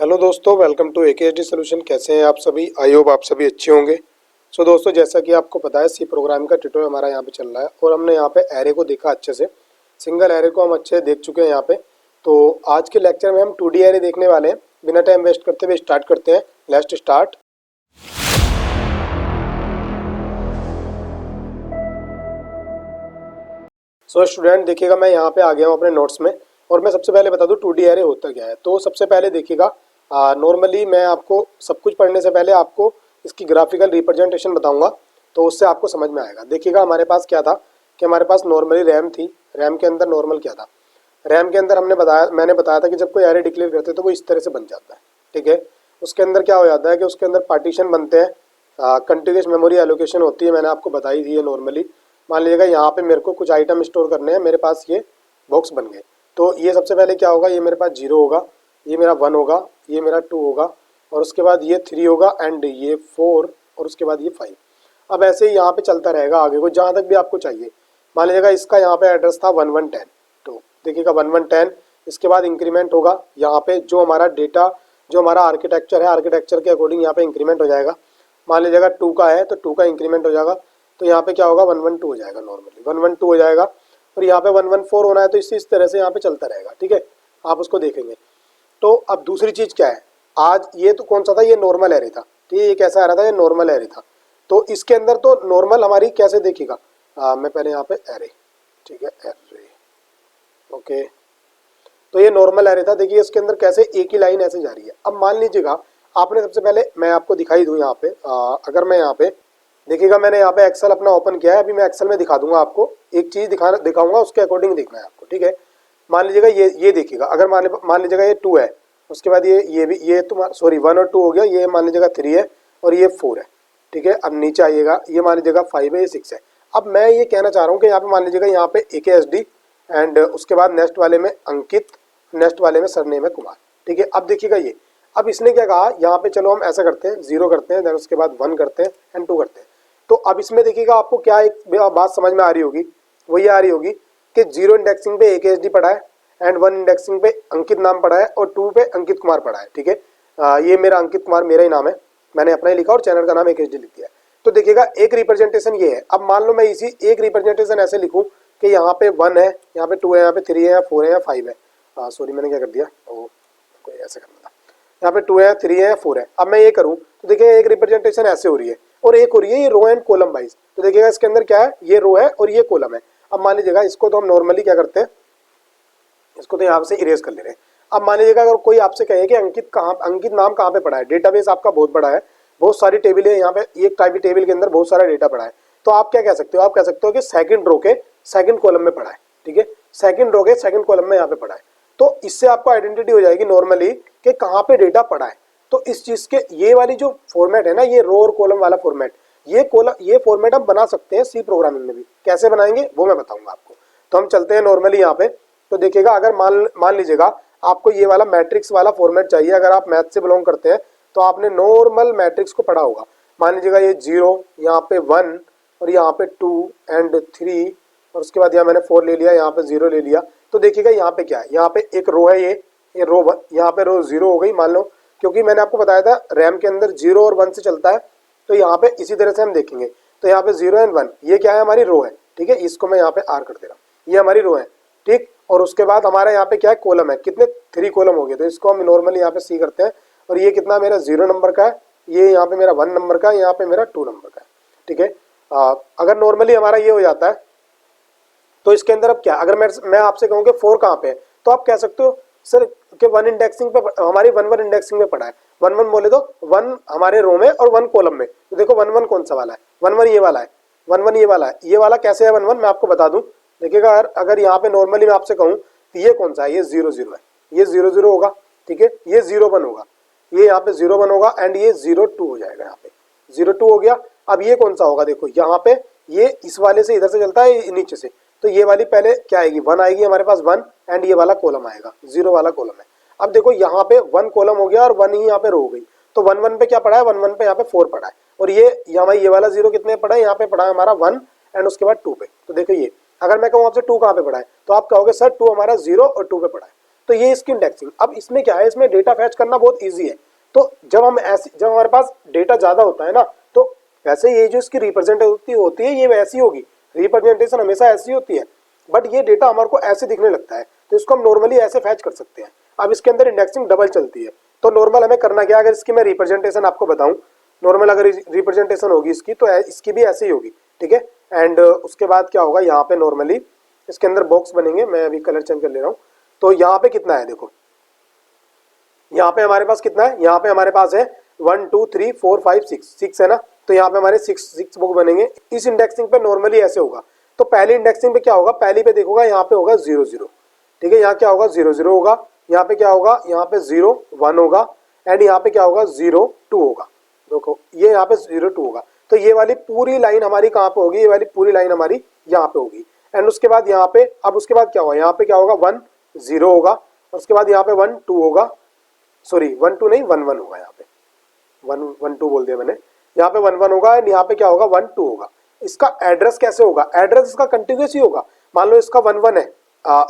Hello दोस्तों, welcome to AKSD solution. कैसे हैं आप सभी? आई होप आप सभी अच्छे होंगे। सो दोस्तों, जैसा कि आपको पता है, सी प्रोग्राम का ट्यूटोरियल हमारा यहाँ पे चल रहा है और हमने यहाँ पे एरे को देखा अच्छे से। सिंगल एरे को हम अच्छे देख चुके हैं यहाँ पे। तो आज के लेक्चर में हम 2D एरे देखने वाले हैं। बिना टाइम वेस्ट करते हुए स्टार्ट करते हैं। Let's start. सो स्टूडेंट देखिएगा, मैं यहाँ पे आ गया हूँ अपने नोट्स में और मैं सबसे पहले बता दूँ 2D एरे होता क्या है। तो सबसे पहले देखिएगा, नॉर्मली मैं आपको सब कुछ पढ़ने से पहले आपको इसकी ग्राफिकल रिप्रेजेंटेशन बताऊंगा, तो उससे आपको समझ में आएगा। देखिएगा, हमारे पास क्या था कि हमारे पास नॉर्मली रैम थी। रैम के अंदर नॉर्मल क्या था, रैम के अंदर मैंने बताया था कि जब कोई एरे डिक्लेयर करते हैं तो वो इस तरह से बन जाता है। ठीक है, उसके अंदर क्या हो जाता है कि उसके अंदर पार्टीशन बनते हैं, कंटिन्यूस मेमोरी एलोकेशन होती है। मैंने आपको बताई थी ये नॉर्मली। मान लीजिएगा यहाँ पे मेरे को कुछ आइटम स्टोर करने हैं, मेरे पास ये बॉक्स बन गए। तो ये सबसे पहले क्या होगा, ये मेरे पास 0 होगा, ये मेरा 1 होगा, ये मेरा 2 होगा और उसके बाद ये 3 होगा एंड ये 4 और उसके बाद ये 5। अब ऐसे ही यहाँ पे चलता रहेगा आगे को जहाँ तक भी आपको चाहिए। मान लीजिएगा इसका यहाँ पे एड्रेस था 1110, तो देखिएगा 1110। इसके बाद इंक्रीमेंट होगा यहाँ पे, जो हमारा डेटा, जो हमारा आर्किटेक्चर है, आर्किटेक्चर के अकॉर्डिंग यहाँ पे इंक्रीमेंट हो जाएगा। मान लीजिएगा 2 का है तो 2 का इंक्रीमेंट हो जाएगा, तो यहाँ पे क्या होगा 112 हो जाएगा, नॉर्मली 112 हो जाएगा। और यहाँ पे 114 होना है, तो इस तरह से यहाँ पे चलता रहेगा। ठीक है, आप उसको देखेंगे। तो अब दूसरी चीज़ क्या है, आज ये तो कौन सा था, ये नॉर्मल एरे था। ठीक है, ये कैसा आ रहा था, ये नॉर्मल एरे था। तो इसके अंदर तो नॉर्मल हमारी कैसे देखिएगा, मैं पहले यहाँ पे एरे, ठीक है एरे, ओके। तो ये नॉर्मल एरे था। देखिए इसके अंदर कैसे एक ही लाइन ऐसे जा रही है। अब मान लीजिएगा आपने सबसे पहले, मैं आपको दिखाई दूँ यहाँ पे, अगर मैं यहाँ पे देखिएगा, मैंने यहाँ पे एक्सेल अपना ओपन किया है। अभी मैं एक्सेल में दिखा दूंगा आपको, एक चीज़ दिखाऊंगा, उसके अकॉर्डिंग देखना है आपको। ठीक है, मान लीजिएगा ये देखिएगा, अगर मान लीजिएगा ये 2 है, उसके बाद ये भी, ये तो सॉरी 1 और 2 हो गया, ये मान लीजिएगा 3 है और ये 4 है। ठीक है, अब नीचे आइएगा, ये मान लीजिएगा 5 है, ये 6 है। अब मैं ये कहना चाह रहा हूँ कि यहाँ पे मान लीजिएगा, यहाँ पे AKSD एंड उसके बाद नेक्स्ट वाले में अंकित, नेक्स्ट वाले में सरनेम है कुमार। ठीक है, अब देखिएगा ये, अब इसने क्या कहा यहाँ पे, चलो हम ऐसा करते हैं, 0 करते हैं, देन उसके बाद 1 करते हैं एंड 2 करते हैं। तो अब इसमें देखिएगा आपको क्या एक बात समझ में आ रही होगी, वो ये आ रही होगी कि 0 इंडेक्सिंग पे AKSD पड़ा है एंड 1 इंडेक्सिंग पे अंकित नाम पड़ा है और 2 पे अंकित कुमार पड़ा है। ठीक है, ये मेरा अंकित कुमार मेरा ही नाम है, मैंने अपना ही लिखा और चैनल का नाम AKSD लिख दिया है। तो देखिएगा एक रिप्रेजेंटेशन ये है। अब मान लो मैं इसी एक रिप्रेजेंटेशन ऐसे लिखूं कि यहाँ पे 1 है, यहाँ पे 2 है, यहाँ पे 3 है, 4 है या 5 है। सॉरी, मैंने क्या कर दिया, कोई ऐसे करना था। यहाँ पे 2 है, 3 है, 4 है। अब मैं ये करूँ तो देखिए एक रिप्रेजेंटेशन ऐसे हो रही है और एक हो रही है ये रो एंड कॉलम वाइज। तो देखिएगा इसके अंदर क्या है, ये रो है और ये कॉलम है। अब मान लीजिएगा इसको तो हम नॉर्मली क्या करते हैं, इसको तो यहाँ से इरेज कर ले रहे हैं। अब मान लीजिएगा अगर कोई आपसे कहे कि अंकित नाम कहाँ पे पड़ा है, डेटाबेस आपका बहुत बड़ा है, बहुत सारी टेबल है यहाँ पे, एक टाइप की टेबल के अंदर बहुत सारा डेटा पड़ा है, तो आप क्या कह सकते हो, आप कह सकते हो कि सेकंड रो के सेकंड कॉलम में पड़ा है। ठीक है, सेकंड रो के सेकंड कॉलम में यहाँ पे पड़ा है। तो इससे आपको आइडेंटिटी हो जाएगी नॉर्मली कि कहाँ पे डेटा पड़ा है। तो इस चीज के ये वाली जो फॉर्मेट है ना, ये रो और कॉलम वाला फॉर्मेट, ये फॉर्मेट हम बना सकते हैं सी प्रोग्रामिंग में भी। कैसे बनाएंगे वो मैं बताऊंगा आपको। तो हम चलते हैं नॉर्मली यहाँ पे। तो देखिएगा, अगर मान लीजिएगा आपको ये वाला मैट्रिक्स वाला फॉर्मेट चाहिए, अगर आप मैथ से बिलोंग करते हैं तो आपने नॉर्मल मैट्रिक्स को पढ़ा होगा। मान लीजिएगा ये 0, यहाँ पे 1 और यहाँ पे 2 एंड 3 और उसके बाद यहाँ मैंने 4 ले लिया, यहाँ पे 0 ले लिया। तो देखिएगा यहाँ पे क्या है, यहाँ पे एक रो है, ये रो 1, यहाँ पे रो 0 हो गई मान लो, क्योंकि मैंने आपको बताया था रैम के अंदर 0 और 1 से चलता है। तो यहाँ पे इसी तरह से हम देखेंगे। तो यहाँ पे 0 एंड 1 ये क्या है, हमारी रो है। ठीक है, इसको मैं यहाँ पे R कर दे रहा हूँ, ये हमारी रो है। ठीक, और उसके बाद हमारा यहाँ पे क्या है, कॉलम है, कितने 3 कॉलम हो गए। तो इसको हम नॉर्मली यहाँ पे C करते हैं और ये कितना मेरा 0 नंबर का है, ये यहाँ पे मेरा 1 नंबर का है, यहाँ पे मेरा 2 नंबर का है। ठीक है, अगर नॉर्मली हमारा ये हो जाता है तो इसके अंदर अब क्या, अगर मैं आपसे कहूँ कि 4 कहाँ पे है, तो आप कह सकते हो सर कि 1 इंडेक्सिंग पे, हमारी 1 इंडेक्सिंग में पड़ा है। 1 बोले तो 1 हमारे रो में और 1 कॉलम में। तो देखो 1 कौन सा वाला है, 1 ये वाला है, 1 ये वाला है। ये वाला कैसे है 1 मैं आपको बता दूं। देखिएगा, अगर यहाँ पे नॉर्मली मैं आपसे कहूँ तो ये कौन सा है, ये 0 0 है, ये 0 0 होगा। ठीक है, ये 0 1 होगा, ये यहाँ पे 0 1 होगा एंड ये 0 2 हो जाएगा, यहाँ पे 0 2 हो गया। अब ये कौन सा होगा, देखो यहाँ पे ये इस वाले से इधर से चलता है नीचे से, तो ये वाली पहले क्या आएगी, 1 आएगी हमारे पास 1 एंड ये वाला कॉलम आएगा, 0 वाला कॉलम है। अब देखो यहाँ पे 1 कॉलम हो गया और 1 ही यहाँ पे रो हो गई। तो 1 1 पे क्या पड़ा है, 1 1 पे यहाँ पे 4 पड़ा है और ये वाला 0 कितने पड़ा है, यहाँ पे पड़ा है हमारा 1 एंड उसके बाद 2 पे। तो देखो ये, अगर मैं कहूँ आपसे 2 कहाँ पे पड़ा है, तो आप कहोगे सर 2 हमारा 0 और 2 पे पड़ा है। तो ये इसकी इंडेक्सिंग। अब इसमें क्या है, इसमें डेटा फैच करना बहुत ईजी है। तो जब हमारे पास डेटा ज़्यादा होता है ना, तो वैसे ये जो इसकी रिप्रेजेंटेटिव होती है ये वैसी होगी, रिप्रेजेंटेशन हमेशा ऐसी होती है, बट ये डेटा हमारे को ऐसे दिखने लगता है, तो इसको हम नॉर्मली ऐसे फैच कर सकते हैं। अब इसके अंदर इंडेक्सिंग डबल चलती है, तो नॉर्मल हमें करना क्या, अगर इसकी मैं रिप्रेजेंटेशन आपको बताऊं, नॉर्मल अगर रिप्रेजेंटेशन होगी इसकी तो इसकी भी ऐसे ही होगी, ठीक है। एंड उसके बाद क्या होगा, यहाँ पे नॉर्मली इसके अंदर बॉक्स बनेंगे, मैं अभी कलर चेंज कर ले रहा हूँ। तो यहाँ पे कितना है, देखो यहाँ पे हमारे पास कितना है, यहाँ पे हमारे पास है 1 2 3 4 5 6 है ना, तो यहाँ पे हमारे 6 बुक बनेंगे। इस इंडेक्सिंग पे नॉर्मली ऐसे होगा। तो पहली इंडेक्सिंग पे क्या होगा, पहली पे देखोगा यहाँ पे होगा 0 0, ठीक है, यहाँ क्या होगा 0 0 होगा, यहाँ पे क्या होगा, यहाँ पे 0 1 होगा, एंड यहाँ पे क्या होगा 0 2 होगा। देखो ये यहाँ पे 0 2 होगा, तो ये वाली पूरी लाइन हमारी कहाँ पे होगी, ये वाली पूरी लाइन हमारी यहाँ पे होगी। एंड उसके बाद यहाँ पे, अब उसके बाद क्या होगा, यहाँ पे क्या होगा 1 0 होगा, उसके बाद यहाँ पे 1 2 होगा, सॉरी 1 2 नहीं 1 1 होगा, यहाँ पे 1 1 2 बोल दिया मैंने, यहाँ पे 1 1 होगा, एंड यहाँ पे क्या होगा 1 2 होगा। इसका एड्रेस कैसे होगा, एड्रेस इसका कंटिन्यूस ही होगा। मान लो इसका 1 1 है,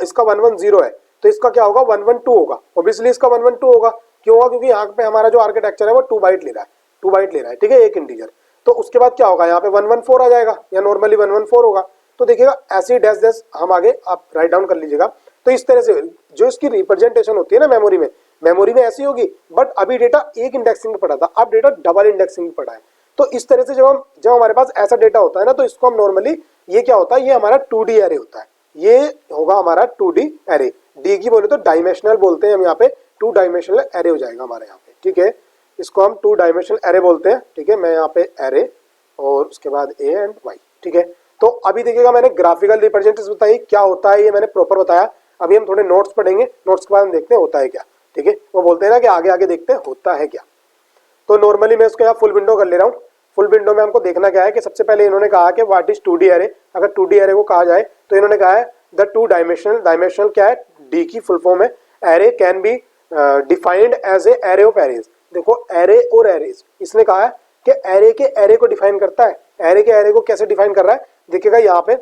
इसका 1 1 0 है, तो इसका क्या होगा 1 1 2 होगा, ऑब्वियसली इसका 1 1 2 होगा। क्यों होगा, क्योंकि यहाँ पे हमारा जो आर्किटेक्चर है वो 2 बाइट ले रहा है, 2 बाइट ले रहा है, ठीक है, एक इंटीजर। तो उसके बाद क्या होगा, यहाँ पे 1 1 4 आ जाएगा, या नॉर्मली 1 1 4 होगा। तो देखिएगा ऐसे ही डैश डैश हम आगे आप राइट डाउन कर लीजिएगा। तो इस तरह से जो इसकी रिप्रेजेंटेशन होती है ना मेमोरी में ऐसी होगी, बट अभी डेटा एक इंडेक्सिंग में पड़ा था, अब डेटा डबल इंडेक्सिंग में पड़ा है। तो इस तरह से जब हमारे पास ऐसा डेटा होता है ना, तो इसको हम नॉर्मली, ये क्या होता है, ये हमारा 2D एरे होता है, ये होगा हमारा 2D एरे। डी की बोले तो डायमेंशनल बोलते हैं हम, यहाँ पे 2 डायमेंशनल एरे हो जाएगा हमारे यहाँ पे, ठीक है, इसको हम 2 डायमेंशनल एरे बोलते हैं, ठीक है। मैं यहाँ पे एरे और उसके बाद ए एंड वाई, ठीक है। तो अभी देखिएगा मैंने ग्राफिकल रिप्रेजेंटेशन बताई क्या होता है, ये मैंने प्रॉपर बताया। अभी हम थोड़े नोट्स पढ़ेंगे, नोट्स के बाद हम देखते हैं होता है क्या, ठीक है। वो बोलते हैं ना कि आगे आगे देखते हैं होता है क्या। तो नॉर्मली मैं इसको यहाँ फुल विंडो कर ले रहा हूँ। फुल विंडो में हमको देखना क्या है कि सबसे पहले इन्होंने कहा कि व्हाट इज 2D एरे। अगर 2D एरे को कहा जाए तो इन्होंने कहा है द 2 डायमेंशनल क्या है, डी की फुल फॉर्म है, array can be defined as a array of arrays. देखो एरे और एरेज, इसने कहा है कि एरे के एरे को डिफाइन करता है। एरे के एरे को कैसे डिफाइन कर रहा है, देखिएगा यहाँ पे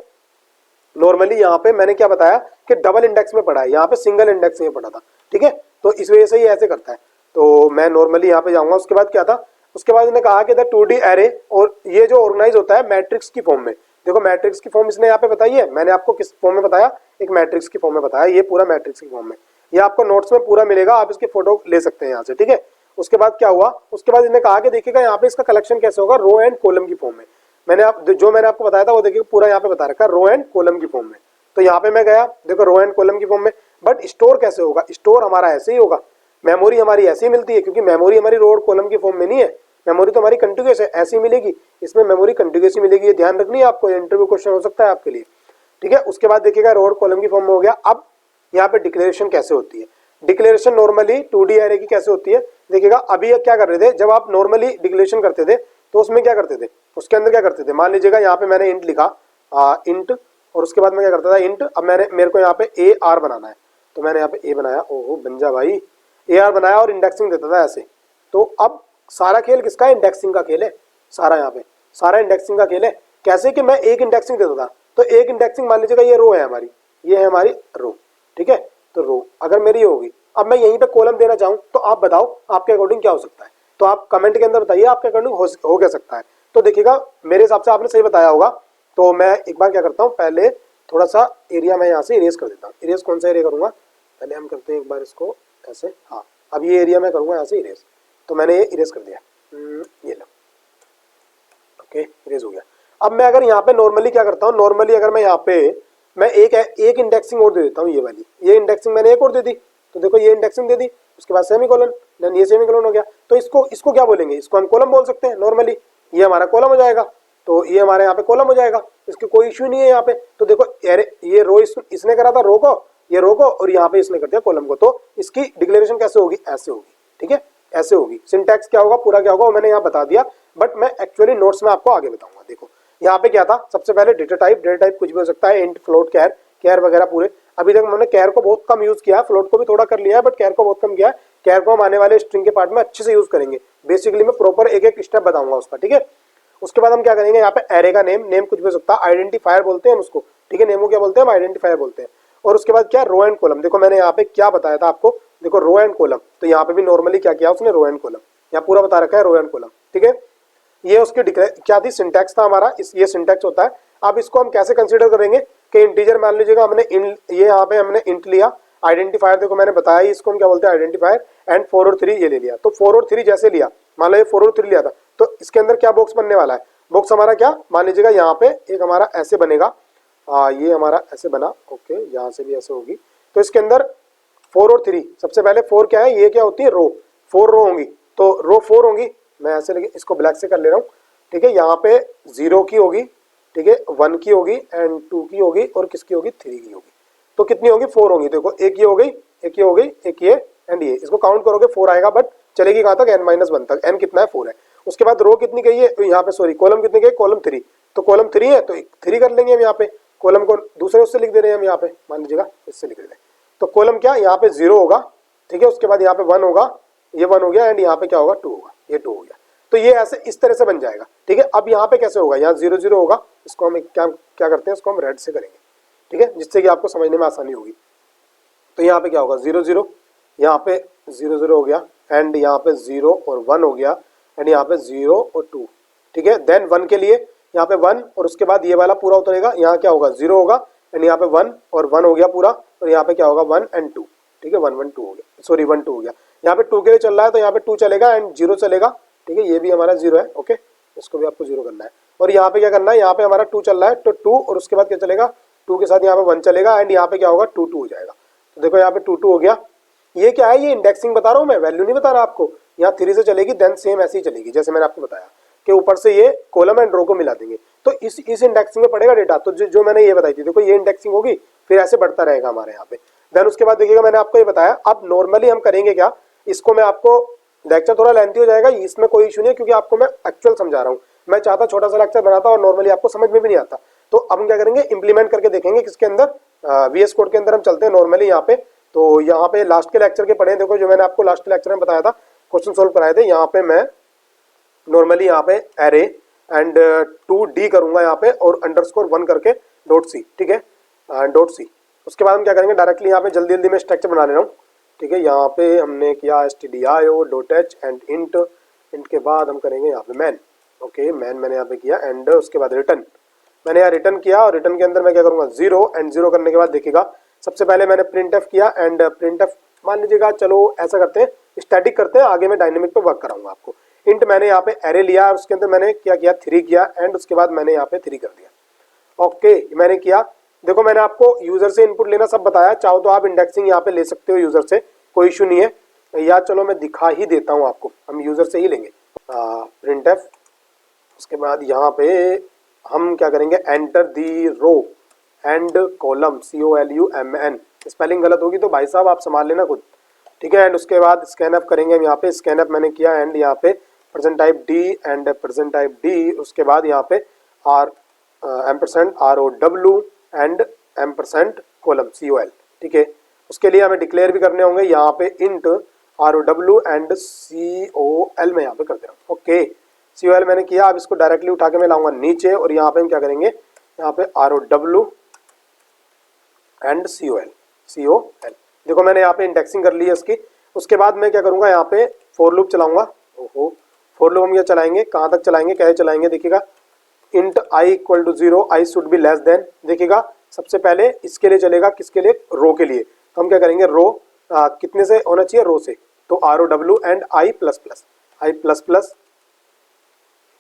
नॉर्मली यहाँ पे मैंने क्या बताया कि डबल इंडेक्स में पढ़ा है, यहाँ पे सिंगल इंडेक्स में पढ़ा था, ठीक है। तो इस वजह से ही ऐसे करता है। तो मैं नॉर्मली यहाँ पे जाऊंगा। उसके बाद क्या था, उसके बाद इसने कहा कि द 2D एरे, और ये जो ऑर्गेनाइज होता है मैट्रिक्स की फॉर्म में। देखो मैट्रिक्स की फॉर्म इसने यहाँ पे बताई है, मैंने आपको किस फॉर्म में बताया, एक मैट्रिक्स की फॉर्म में बताया, ये पूरा मैट्रिक्स की फॉर्म में, ये आपको नोट्स में पूरा मिलेगा, आप इसके फोटो ले सकते हैं यहाँ से, ठीक है। उसके बाद क्या हुआ, उसके बाद इन्होंने कहा कि देखिएगा यहाँ पे इसका कलेक्शन कैसे होगा, रो एंड कॉलम की फॉर्म में। मैंने आपको बताया था वो देखिए पूरा यहाँ पे बता रखा है, रो एंड कॉलम की फॉर्म में। तो यहाँ पे मैं गया, देखो रो एंड कॉलम की फॉर्म में। बट स्टोर कैसे होगा, स्टोर हमारा ऐसे ही होगा, मेमोरी हमारी ऐसे ही मिलती है, क्योंकि मेमोरी हमारी रो और कॉलम की फॉर्म में नहीं है, मेमोरी तो हमारी कंटिन्यूअस है, ऐसी ही मिलेगी, इसमें मेमोरी कंटिन्यूअस ही मिलेगी। ये ध्यान रखनी है आपको, इंटरव्यू क्वेश्चन हो सकता है आपके लिए, ठीक है। उसके बाद देखिएगा रो और कॉलम की फॉर्म में हो गया। अब यहाँ पे डिक्लेरेशन कैसे होती है, डिक्लेरेशन नॉर्मली 2D एरे की कैसे होती है, देखिएगा अभी क्या कर रहे थे, जब आप नॉर्मली डिक्लेरेशन करते थे तो उसमें क्या करते थे, उसके अंदर क्या करते थे, मान लीजिएगा यहाँ पे मैंने इंट लिखा, इंट, और उसके बाद मैं क्या करता था इंट, अब मेरे को यहाँ पे AR बनाना है, तो मैंने यहाँ पे ए बनाया, ओहो बन जा भाई, AR बनाया और इंडेक्सिंग देता था ऐसे। तो अब सारा खेल किसका है, इंडेक्सिंग का खेल है सारा, यहाँ पे सारा इंडेक्सिंग का खेल है। कैसे कि मैं एक इंडेक्सिंग देता था, तो एक इंडेक्सिंग मान लीजिएगा ये रो है हमारी, ये है हमारी रो, ठीक है। तो रो अगर मेरी होगी, अब मैं यहीं पे कॉलम देना चाहूँ तो आप बताओ आपके अकॉर्डिंग क्या हो सकता है, तो आप कमेंट के अंदर बताइए आपके अकॉर्डिंग हो क्या सकता है। तो देखिएगा मेरे हिसाब से आपने सही बताया होगा। तो मैं एक बार क्या करता हूँ, पहले थोड़ा सा एरिया मैं यहाँ से इरेज कर देता हूँ। इरेज कौन सा एरिया करूँगा, पहले हम करते हैं एक बार इसको ऐसे, हाँ अब ये एरिया मैं करूँगा यहाँ से इरेज, तो मैंने ये इरेज कर दिया, ये लो, ओके इरेज हो गया। अब मैं अगर यहाँ पे नॉर्मली क्या करता हूँ, नॉर्मली अगर मैं यहाँ पे मैं एक इंडेक्सिंग और दे देता हूँ, ये वाली ये इंडेक्सिंग मैंने एक और दे दी, तो देखो ये इंडेक्सिंग दे दी, उसके बाद सेमीकोलन, देन ये सेमीकोलन हो गया। तो इसको क्या बोलेंगे, इसको हम कॉलम बोल सकते हैं नॉर्मली, ये हमारा कॉलम हो जाएगा, तो ये हमारे यहाँ पे कॉलम हो जाएगा, इसके कोई इश्यू नहीं है यहाँ पे। तो देखो ये रो इसने करा था रो को, ये रो को, और यहाँ पे इसने कर दिया कॉलम को। तो इसकी डिक्लेरेशन कैसे होगी, ऐसे होगी, ठीक है, ऐसे होगी। सिंटैक्स क्या होगा, पूरा क्या होगा वो मैंने यहाँ बता दिया, बट मैं एक्चुअली नोट्स में आपको आगे बताऊंगा। देखो यहाँ पे क्या था, सबसे पहले डेटा टाइप कुछ भी हो सकता है, इंट, फ्लोट, कैर वगैरह पूरे। अभी तक मैंने कैर को बहुत कम यूज किया, फ्लोट को भी थोड़ा कर लिया है, बट कैर को बहुत कम किया है। कैर को हम आने वाले स्ट्रिंग के पार्ट में अच्छे से यूज करेंगे, बेसिकली मैं प्रॉपर एक एक स्टेप बताऊंगा उसका, ठीक है। उसके बाद हम क्या करेंगे, यहाँ पे एरे का नेम कुछ भी हो सकता है, आइडेंटिफायर बोलते हैं हम उसको, ठीक है, नेम को क्या बोलते हैं हम, आइडेंटिफायर बोलते हैं। और उसके बाद क्या, रो एंड कॉलम। देखो मैंने यहाँ पे क्या बताया था आपको, देखो रो एंड कॉलम, तो यहाँ पे भी नॉर्मली क्या किया उसने, रो एंड कॉलम, यहाँ पूरा बता रखा है रो एंड कॉलम, ठीक है। ये उसकी क्या थी, सिंटैक्स था हमारा, इस ये सिंटैक्स होता है। अब इसको हम कैसे कंसीडर करेंगे कि इंटीजर मान लीजिएगा हमने ये यहाँ पे हमने इंट लिया, आइडेंटिफायर देखो मैंने बताया ही, इसको हम क्या बोलते हैं, आइडेंटिफायर, एंड 4 और 3 ये ले लिया। तो 4 और 3 जैसे लिया, मान लो ये 4 और 3 लिया था, तो इसके अंदर क्या बॉक्स बनने वाला है, बॉक्स हमारा क्या, मान लीजिएगा यहाँ पे एक हमारा ऐसे बनेगा, ये हमारा ऐसे बना, ओके, यहाँ से भी ऐसे होगी। तो इसके अंदर 4 और 3, सबसे पहले 4 क्या है, ये क्या होती है, रो, 4 रो होंगी, तो रो 4 होंगी, मैं ऐसे लेके इसको ब्लैक से कर ले रहा हूँ, ठीक है। यहाँ पे 0 की होगी, ठीक है, 1 की होगी, एंड 2 की होगी, और किसकी होगी, 3 की होगी। तो कितनी होगी, 4 होंगी। देखो एक ये हो गई, एक ये हो गई, एक ये एंड ये, इसको काउंट करोगे 4 आएगा, बट चलेगी कहाँ तक, n-1 तक। n कितना है, 4 है। उसके बाद रो कितनी गई है, यहाँ पे सॉरी कॉलम कितनी गई, कॉलम 3, तो कॉलम 3 है तो 3 कर लेंगे हम यहाँ पे, कॉलम को दूसरे उससे लिख दे रहे हैं हम यहाँ पे, मान लीजिएगा इससे लिख दे रहे हैं, तो कॉलम क्या, यहाँ पे 0 होगा, ठीक है। उसके बाद यहाँ पे 1 होगा, ये 1 हो गया, एंड यहाँ पे क्या होगा, 2 होगा, ये 2 हो गया। तो ये ऐसे इस तरह से बन जाएगा, ठीक है। अब यहाँ पे कैसे होगा, यहाँ 0 0 होगा, इसको हम क्या क्या करते हैं, इसको हम रेड से करेंगे, ठीक है, जिससे कि आपको समझने में आसानी होगी। तो यहाँ पे क्या होगा, 0 0, यहाँ पे 0 0 हो गया, एंड यहाँ पे 0 और 1 हो गया, एंड यहाँ पे 0 और 2, ठीक है। देन 1 के लिए यहाँ पे 1, और उसके बाद ये वाला पूरा उतरेगा, यहाँ क्या होगा, 0 होगा, एंड यहाँ पे 1 और 1 हो गया पूरा, और यहाँ पे क्या होगा, 1 एंड 2, ठीक है, 1 1 2 हो गया, सॉरी 1 2 हो गया। यहाँ पे 2 के लिए चल रहा है, तो यहाँ पे 2 चलेगा एंड 0 चलेगा, ठीक है, ये भी हमारा 0 है, ओके, इसको भी आपको 0 करना है। और यहाँ पे क्या करना है, यहाँ पे हमारा 2 चल रहा है, तो 2 और उसके बाद क्या चलेगा, 2 के साथ यहाँ पे 1 चलेगा, एंड यहाँ पे क्या होगा, 2 2 हो जाएगा। तो देखो यहाँ पे 2 2 हो गया। ये क्या है, ये इंडेक्सिंग बता रहा हूँ मैं, वैल्यू नहीं बता रहा आपको। यहाँ 3 से चलेगी, देन सेम ऐसे ही चलेगी जैसे मैंने आपको बताया कि ऊपर से ये कॉलम एंड रो को मिला देंगे, तो इस इंडेक्सिंग में पड़ेगा डेटा। तो जो मैंने ये बताई थी, देखो ये इंडेक्सिंग होगी, फिर ऐसे बढ़ता रहेगा हमारे यहाँ पे। देन उसके बाद देखिएगा मैंने आपको ये बताया। अब नॉर्मली हम करेंगे क्या, इसको मैं आपको, लेक्चर थोड़ा लेंथी हो जाएगा, इसमें कोई इशू नहीं है, क्योंकि आपको मैं एक्चुअल समझा रहा हूँ। मैं चाहता छोटा सा लेक्चर बनाता और नॉर्मली आपको समझ में भी नहीं आता। तो अब हम क्या करेंगे, इंप्लीमेंट करके देखेंगे किसके अंदर, VS कोड के अंदर हम चलते हैं नॉर्मली यहाँ पे। तो यहाँ पे लास्ट के लेक्चर के पढ़े, देखो जो मैंने आपको लास्ट के लेक्चर में बताया था, क्वेश्चन सोल्व कराए थे, यहाँ पे मैं नॉर्मली यहाँ पे एरे एंड 2D करूंगा यहाँ पे, और अंडरस्कोर 1 करके .c, ठीक है, .c। उसके बाद हम क्या करेंगे, डायरेक्टली यहाँ पे जल्दी जल्दी में स्ट्रक्चर बना ले रहा हूँ, ठीक है। यहाँ पे हमने किया stdio.h एंड इंट के बाद हम करेंगे यहाँ पे मैन, ओके, मैन मैंने यहाँ पे किया, एंड उसके बाद रिटर्न, मैंने यहाँ रिटर्न किया, और रिटर्न के अंदर मैं क्या करूँगा, 0, एंड 0 करने के बाद देखिएगा, सबसे पहले मैंने printf किया, एंड printf मान लीजिएगा, चलो ऐसा करते हैं, स्टैटिक करते हैं, आगे मैं डायनेमिक पे वर्क कराऊंगा आपको। इंट मैंने यहाँ पे एरे लिया, उसके अंदर मैंने क्या किया, 3 किया, एंड उसके बाद मैंने यहाँ पे 3 कर दिया, ओके, मैंने किया। देखो मैंने आपको यूजर से इनपुट लेना सब बताया, चाहो तो आप इंडेक्सिंग यहाँ पे ले सकते हो यूजर से, कोई इशू नहीं है, या चलो मैं दिखा ही देता हूँ आपको, हम यूजर से ही लेंगे printf। उसके बाद यहाँ पे हम क्या करेंगे, enter the row and column, COLUMN, spelling गलत होगी तो भाई साहब आप संभाल लेना खुद, ठीक है। एंड उसके बाद स्कैनअप करेंगे हम यहाँ पे, स्कैनअप मैंने किया, एंड यहाँ पे %d एंड %d, उसके बाद यहाँ पे $ROW एंड $कॉलम COL, ठीक है। उसके लिए हमें डिक्लेयर भी करने होंगे, यहाँ पे इंट ROW एंड COL में यहाँ पे कर दे रहा हूँ, ओके, COL मैंने किया। अब इसको डायरेक्टली उठा के मैं लाऊंगा नीचे, और यहाँ पे हम क्या करेंगे, यहाँ पे ROW एंड COL। देखो मैंने यहाँ पे इंडेक्सिंग कर ली है इसकी। उसके बाद मैं क्या करूँगा, यहाँ पे फॉर लूप चलाऊंगा, ओहो, फॉर लूप हम ये चलाएंगे, कहाँ तक चलाएंगे, कैसे चलाएंगे, देखिएगा, int i = 0, i should be less than, देखिएगा सबसे पहले इसके लिए चलेगा, किसके लिए, रो के लिए। तो हम क्या करेंगे, रो कितने से होना चाहिए, रो से, तो ROW एंड i++,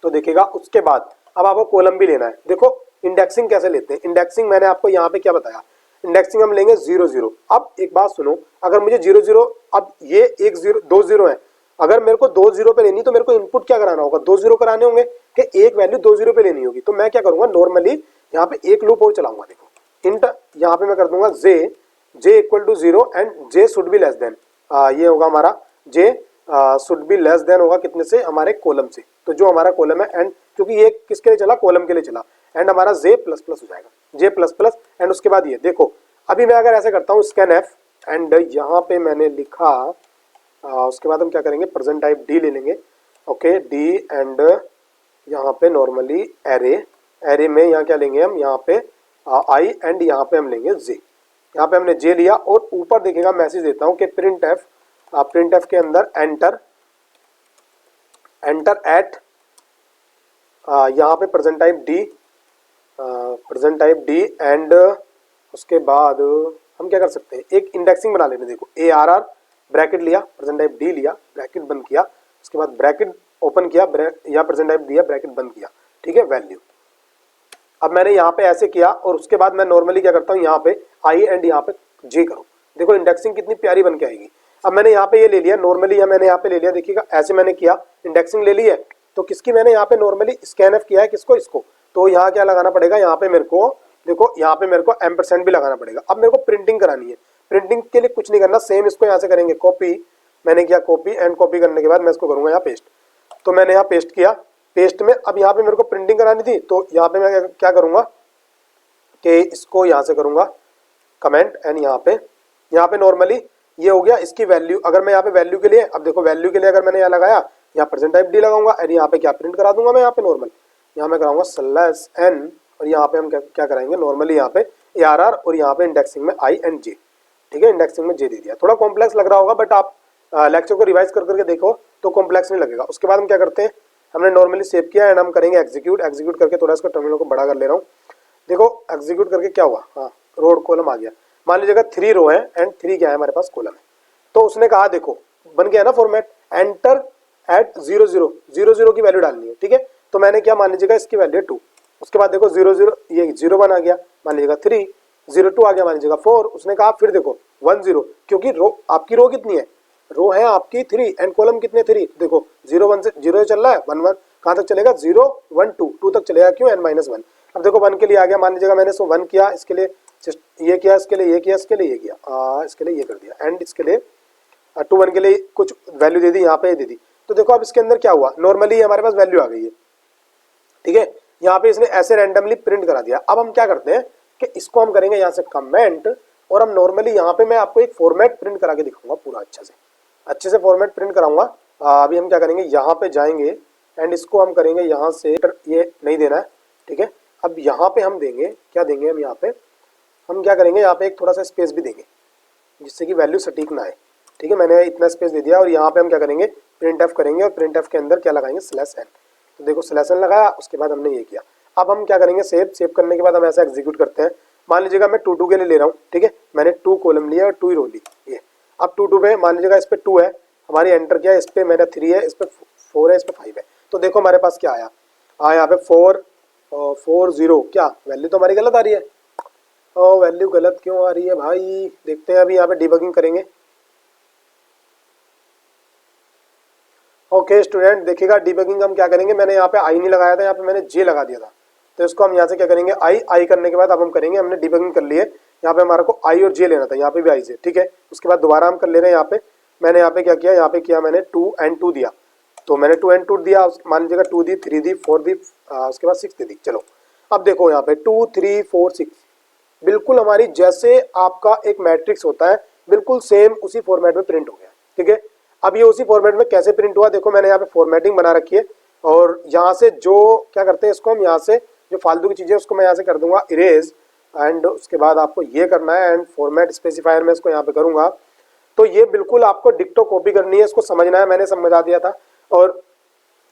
तो देखिएगा। उसके बाद अब आपको कॉलम भी लेना है। देखो इंडेक्सिंग कैसे लेते हैं, इंडेक्सिंग मैंने आपको यहाँ पे क्या बताया, इंडेक्सिंग हम लेंगे 0 0। अब एक बात सुनो, अगर मुझे 0 0, अब ये 1 0 2 0 है, अगर मेरे को 2 0 पे लेनी, तो मेरे को इनपुट क्या कराना होगा, 2 0 कराने होंगे, कि एक वैल्यू 2 0 पे लेनी होगी। तो मैं क्या करूंगा, नॉर्मली यहाँ पे एक लूप और चलाऊंगा। देखो इंट यहाँ पे मैं कर दूंगा j = 0 and j should be less than, ये होगा हमारा j should be less than होगा कितने से, हमारे कॉलम से। तो जो हमारा कॉलम है, एंड क्योंकि ये किसके लिए चला, कॉलम के लिए चला, एंड हमारा j++ हो जाएगा, j++। एंड उसके बाद ये देखो, अभी मैं अगर ऐसे करता हूँ स्कैनf, एंड यहाँ पे मैंने लिखा, उसके बाद हम क्या करेंगे, %d ले लेंगे, ओके, d, एंड यहाँ पे नॉर्मली एरे में यहाँ क्या लेंगे हम, यहाँ पे i, एंड यहाँ पे हम लेंगे j, यहाँ पे हमने जे लिया और ऊपर देखिएगा मैसेज देता हूँ कि प्रिंट एफ के अंदर एंटर एट यहाँ पे प्रेजेंट टाइप डी एंड उसके बाद हम क्या कर सकते हैं, एक इंडेक्सिंग बना लेंगे। देखो ARR ब्रैकेट लिया, प्रेजेंट टाइप डी लिया, ब्रैकेट बंद किया, उसके बाद ब्रैकेट ओपन किया, या प्रेजेंट टाइप दिया, ब्रैकेट बंद किया, ठीक है, वैल्यू। अब मैंने यहाँ पे ऐसे किया और उसके बाद मैं नॉर्मली क्या करता हूँ, यहाँ पे आई एंड यहाँ पे जे करूँ। देखो इंडेक्सिंग कितनी प्यारी बन के आएगी। अब मैंने यहाँ पे ये ले लिया नॉर्मली, मैंने यहाँ पे ले लिया, देखिएगा ऐसे मैंने किया, इंडेक्सिंग ले ली है। तो किसकी मैंने यहाँ पे नॉर्मली स्कैनएफ किया है, किसको, इसको। तो यहाँ क्या लगाना पड़ेगा, यहाँ पे मेरे को देखो, यहाँ पे मेरे को एम्परसेंड भी लगाना पड़ेगा। अब मेरे को प्रिंटिंग करानी है, प्रिंटिंग के लिए कुछ नहीं करना, सेम इसको यहाँ से करेंगे कॉपी, मैंने किया कॉपी एंड कॉपी करने के बाद मैं इसको करूंगा यहाँ पेस्ट। तो मैंने यहाँ पेस्ट किया, पेस्ट में अब यहाँ पे मेरे को प्रिंटिंग करानी थी, तो यहाँ पे मैं क्या करूंगा कि इसको यहाँ से करूंगा कमेंट एंड यहाँ पे नॉर्मली ये हो गया इसकी वैल्यू। अगर मैं यहाँ पे वैल्यू के लिए, अब देखो वैल्यू के लिए अगर मैंने यहाँ लगाया, यहाँ प्रेजेंट टाइप डी लगाऊंगा और यहाँ पे क्या प्रिंट करा दूंगा मैं, यहाँ पे नॉर्मल, यहाँ मैं कराऊंगा स्लैश एन और यहाँ पे हम क्या कराएंगे नॉर्मली, यहाँ पे ARR और यहाँ पे इंडेक्सिंग में आई एंड जे, ठीक है, इंडेक्सिंग में जे दे दिया। थोड़ा कॉम्प्लेक्स लग रहा होगा बट आप लेक्चर को रिवाइज कर करके देखो तो कॉम्प्लेक्स नहीं लगेगा। उसके बाद हम क्या करते हैं, हमने नॉर्मली सेव किया एंड हम करेंगे एग्जीक्यूट करके, थोड़ा इसका टर्मिनल को बड़ा कर ले रहा हूँ। देखो एग्जीक्यूट करके क्या हुआ, हाँ रोड कॉलम आ गया। मान लीजिएगा 3 रो है एंड 3 क्या है हमारे पास कॉलम है। तो उसने कहा देखो बन गया ना फॉर्मेट, एंटर एट 00 की वैल्यू डालनी है, ठीक है। तो मैंने क्या, मान लीजिएगा इसकी वैल्यू 2, उसके बाद देखो 00 ये 01 आ गया, मान लीजिएगा 3, 02 आ गया, मान लीजिएगा 4। उसने कहा फिर देखो 10, क्योंकि रो आपकी रो कितनी है, रो है आपकी 3 एंड कॉलम कितने 3, देखो 01 से 0 चल रहा है, 11 कहाँ तक चलेगा, 0 1 2 तक चलेगा, क्यों n-1। अब देखो 1 के लिए आ गया, मान लीजिएगा मैंने इसको 1 किया, इसके लिए ये किया, इसके लिए ये किया, इसके लिए ये किया, इसके लिए ये कर दिया एंड इसके लिए 2 1 के लिए कुछ वैल्यू दे दी, यहाँ पे दे दी। तो देखो अब इसके अंदर क्या हुआ, नॉर्मली हमारे पास वैल्यू आ गई है, ठीक है। यहाँ पे इसने ऐसे रैंडमली प्रिंट करा दिया। अब हम क्या करते हैं कि इसको हम करेंगे यहाँ से कमेंट और हम नॉर्मली यहाँ पे मैं आपको एक फॉर्मेट प्रिंट करा के दिखाऊंगा पूरा अच्छे से फॉर्मेट प्रिंट कराऊंगा। अभी हम क्या करेंगे, यहाँ पे जाएंगे एंड इसको हम करेंगे यहाँ से, ये नहीं देना है, ठीक है। अब यहाँ पे हम देंगे, क्या देंगे हम यहाँ पे, हम क्या करेंगे यहाँ पे एक थोड़ा सा स्पेस भी देंगे जिससे कि वैल्यू सटीक ना आए, ठीक है। मैंने इतना स्पेस दे दिया और यहाँ पे हम क्या करेंगे, प्रिंट एफ करेंगे और प्रिंट एफ के अंदर क्या लगाएंगे, स्लैश एन। तो देखो स्लैश एन लगाया, उसके बाद हमने ये किया। अब हम क्या करेंगे, सेव करने के बाद हम ऐसा एग्जीक्यूट करते हैं। मान लीजिएगा मैं 2 2 के लिए ले रहा हूँ, ठीक है, मैंने 2 कॉलम लिया और 2 रो ली, ये। अब 2 2 पे मान लीजिएगा इस पे 2 है, हमारी एंटर किया, इस पे मेरा 3 है, इस पे 4 है, इस पे 5 है। तो देखो हमारे पास क्या आया, यहाँ पे 440, क्या वैल्यू तो हमारी गलत आ रही है। वैल्यू गलत क्यों आ रही है भाई, देखते हैं। अभी यहाँ पे डिबगिंग करेंगे। ओके स्टूडेंट, देखिएगा डिबगिंग हम क्या करेंगे, मैंने यहाँ पे आई नहीं लगाया था, यहाँ पे मैंने जे लगा दिया था। तो इसको हम यहाँ से क्या करेंगे, आई करने के बाद अब हम करेंगे, हमने डिबगिंग कर लिए, यहाँ पे हमारे को आई और जे लेना था, यहाँ पे भी आई जे, ठीक है। उसके बाद दोबारा हम कर ले रहे हैं, यहाँ पे मैंने यहाँ पे क्या किया, यहाँ पे किया मैंने 2 and 2 दिया। तो मैंने 2 and 2 दिया, मान लीजिएगा 2 दी, 3 दी, 4 दी, उसके बाद 6 दे दी। चलो अब देखो यहाँ पे 2 3 4 6 बिल्कुल हमारी जैसे आपका एक मैट्रिक्स होता है बिल्कुल सेम उसी फॉर्मेट में प्रिंट हो गया, ठीक है। अब ये उसी फॉर्मेट में कैसे प्रिंट हुआ, देखो मैंने यहाँ पे फॉर्मेटिंग बना रखी है और यहाँ से जो क्या करते हैं, इसको हम यहाँ से जो फालतू की चीज़ें उसको मैं यहाँ से कर दूंगा इरेज एंड उसके बाद आपको ये करना है एंड फॉर्मेट स्पेसिफायर में इसको यहाँ पे करूँगा। तो ये बिल्कुल आपको डिक्टो कॉपी करनी है, इसको समझना है, मैंने समझा दिया था और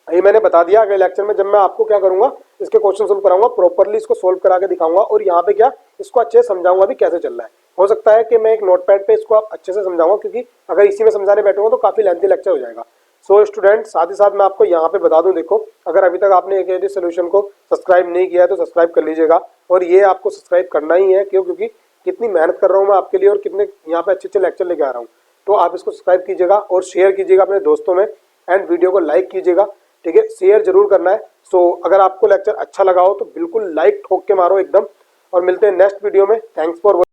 ये मैंने बता दिया। अगले लेक्चर में जब मैं आपको क्या करूंगा, इसके क्वेश्चन सोल्व कराऊंगा, प्रॉपर्ली इसको सोल्व करा के दिखाऊंगा और यहाँ पे क्या इसको अच्छे से समझाऊंगा भी कैसे चल रहा है। हो सकता है कि मैं एक नोटपैड पे इसको आप अच्छे से समझाऊंगा, क्योंकि अगर इसी में समझाने बैठूंगा तो काफी लेंथी लेक्चर हो जाएगा। सो स्टूडेंट, साथ ही साथ मैं आपको यहाँ पे बता दूं, देखो अगर अभी तक आपने AKT सोल्यूशन को सब्सक्राइब नहीं किया है तो सब्सक्राइब कर लीजिएगा और ये आपको सब्सक्राइब करना ही है, क्यों, क्योंकि कितनी मेहनत कर रहा हूँ मैं आपके लिए और कितने यहाँ पे अच्छे अच्छे लेक्चर लेके आ रहा हूँ। तो आप इसको सब्सक्राइब कीजिएगा और शेयर कीजिएगा अपने दोस्तों में एंड वीडियो को लाइक कीजिएगा, ठीक है, शेयर जरूर करना है। सो अगर आपको लेक्चर अच्छा लगा हो तो बिल्कुल लाइक ठोक के मारो एकदम और मिलते हैं नेक्स्ट वीडियो में। Thanks for